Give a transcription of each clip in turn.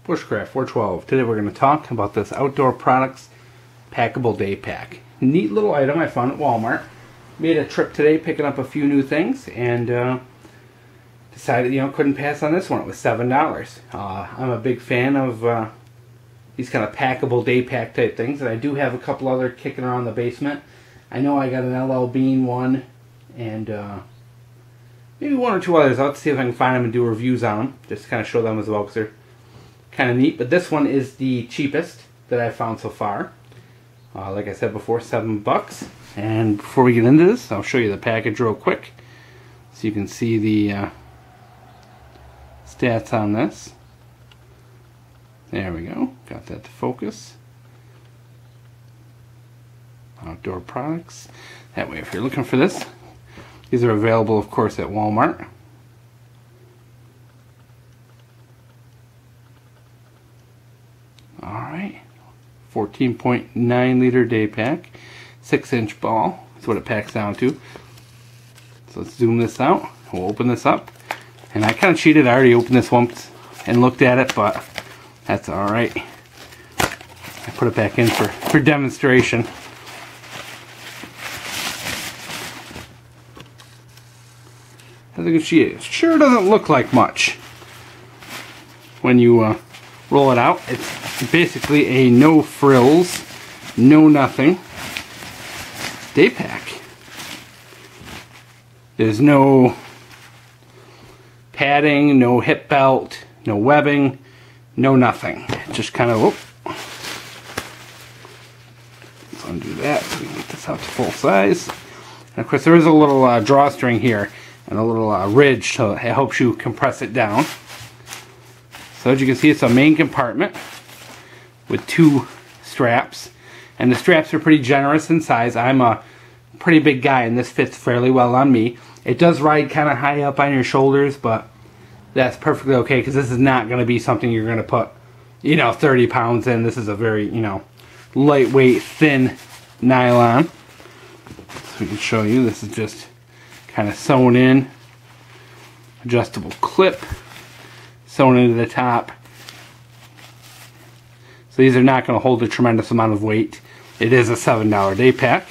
Bushcraft 412. Today we're going to talk about this Outdoor Products Packable Day Pack. Neat little item I found at Walmart. Made a trip today picking up a few new things and decided, couldn't pass on this one. It was $7. I'm a big fan of these kind of packable day pack type things, and I do have a couple other kicking around the basement. I know I got an LL Bean one and maybe one or two others. I'll have to see if I can find them and do reviews on them, just to kind of show them as well, because they're kind of neat. But this one is the cheapest that I've found so far. Like I said before, $7. And before we get into this, I'll show you the package real quick so you can see the stats on this. There we go, got that to focus. Outdoor products. That way, if you're looking for this, these are available, of course, at Walmart. Alright, 14.9 liter day pack, 6-inch ball is what it packs down to. So let's zoom this out. We'll open this up. And I kind of cheated, I already opened this once and looked at it, but that's alright. I put it back in for demonstration. As you can see, it sure doesn't look like much when you roll it out. It's basically a no frills, no nothing day pack. There's no padding, no hip belt, no webbing, no nothing. Just kind of, let's undo that so we can get this out to full size. And of course there is a little drawstring here and a little ridge, so it helps you compress it down. So as you can see, it's a main compartment with two straps, and the straps are pretty generous in size. I'm a pretty big guy and this fits fairly well on me. It does ride kind of high up on your shoulders, but that's perfectly okay because this is not going to be something you're going to put 30 pounds in. This is a very lightweight, thin nylon. So we can show you, this is just kind of sewn in, adjustable clip sewn into the top. So these are not going to hold a tremendous amount of weight. It is a $7 day pack.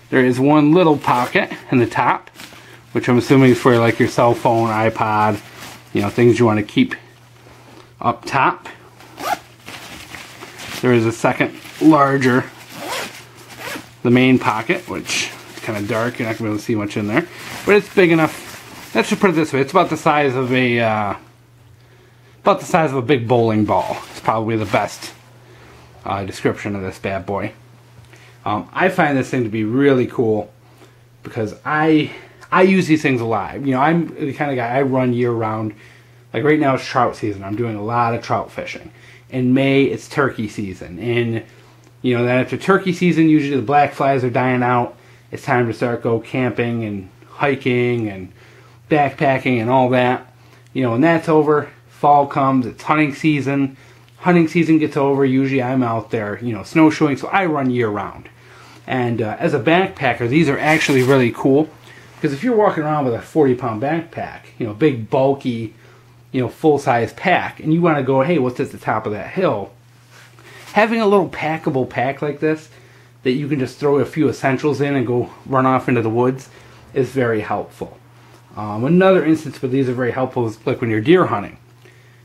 There is one little pocket in the top, which I'm assuming is for like your cell phone, iPod, things you want to keep up top. There is a second larger, the main pocket, which is kind of dark. You're not going to be able to see much in there, but it's big enough. Let's just put it this way: it's about the size of a big bowling ball. It's probably the best description of this bad boy. I find this thing to be really cool because I use these things a lot. I'm the kind of guy, I run year round. Like right now it's trout season. I'm doing a lot of trout fishing. In May it's turkey season. And then after turkey season, usually the black flies are dying out. It's time to start go camping and hiking and backpacking and all that. When that's over, fall comes, it's hunting season. Hunting season gets over, usually I'm out there, snowshoeing, so I run year round. And as a backpacker, these are actually really cool. Because if you're walking around with a 40-pound backpack, big, bulky, full-size pack, and you want to go, hey, what's at the top of that hill? Having a little packable pack like this that you can just throw a few essentials in and go run off into the woods is very helpful. Another instance where these are very helpful is like when you're deer hunting.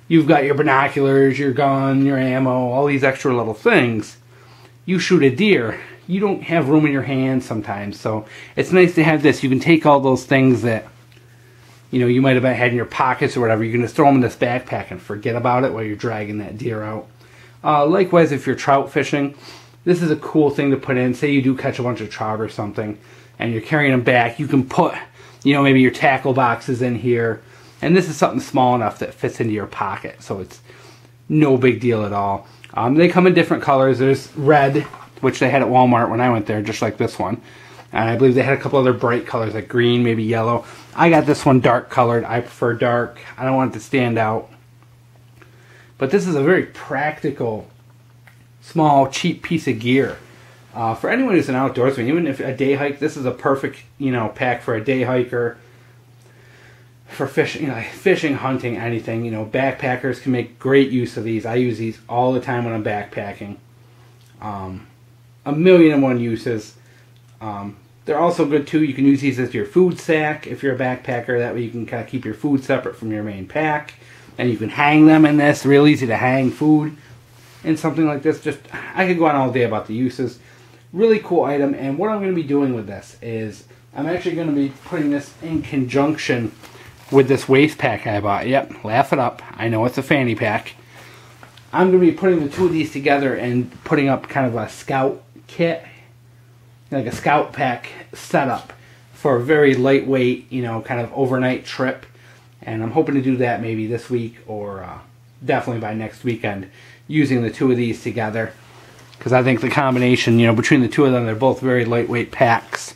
You've got your binoculars, your gun, your ammo, all these extra little things. You shoot a deer, you don't have room in your hands sometimes, so it's nice to have this. You can take all those things that you might have had in your pockets or whatever. You can just throw them in this backpack and forget about it while you're dragging that deer out. Likewise, if you're trout fishing, this is a cool thing to put in. Say you do catch a bunch of trout or something and you're carrying them back, you can put maybe your tackle boxes in here, and this is something small enough that fits into your pocket, so it's no big deal at all. They come in different colors. There's red, which they had at Walmart when I went there, just like this one. And I believe they had a couple other bright colors like green, maybe yellow. I got this one dark colored. I prefer dark. I don't want it to stand out. But this is a very practical, small, cheap piece of gear. For anyone who's an outdoorsman, even if a day hike, this is a perfect, pack for a day hiker. for fishing, you know, like fishing, hunting, anything. You know, backpackers can make great use of these. I use these all the time when I'm backpacking. A million and one uses. They're also good too. You can use these as your food sack if you're a backpacker. That way you can kind of keep your food separate from your main pack. And you can hang them in this. Real easy to hang food in something like this. Just, I could go on all day about the uses. Really cool item. And what I'm going to be doing with this is I'm actually going to be putting this in conjunction with this waist pack I bought. Yep, laugh it up. I know it's a fanny pack. I'm going to be putting the two of these together and putting up kind of a scout kit, like a scout pack setup for a very lightweight, you know, kind of overnight trip. And I'm hoping to do that maybe this week or definitely by next weekend, using the two of these together. Because I think the combination, you know, between the two of them, they're both very lightweight packs.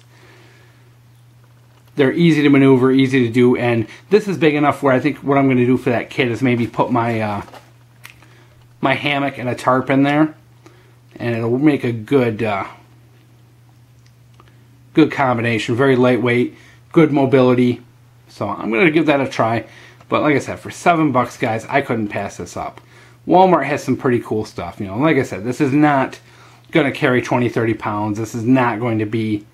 They're easy to maneuver, easy to do, and this is big enough where I think what I'm going to do for that kit is maybe put my my hammock and a tarp in there, and it'll make a good good combination. Very lightweight, good mobility. So I'm going to give that a try. But like I said, for $7, guys, I couldn't pass this up. Walmart has some pretty cool stuff. You know, like I said, this is not going to carry 20, 30 pounds. This is not going to be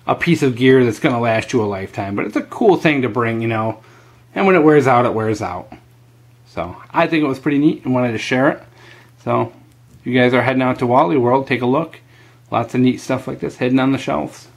a piece of gear that's going to last you a lifetime. But it's a cool thing to bring, you know. And when it wears out, it wears out. So I think it was pretty neat and wanted to share it. So if you guys are heading out to Wally World, take a look. Lots of neat stuff like this hidden on the shelves.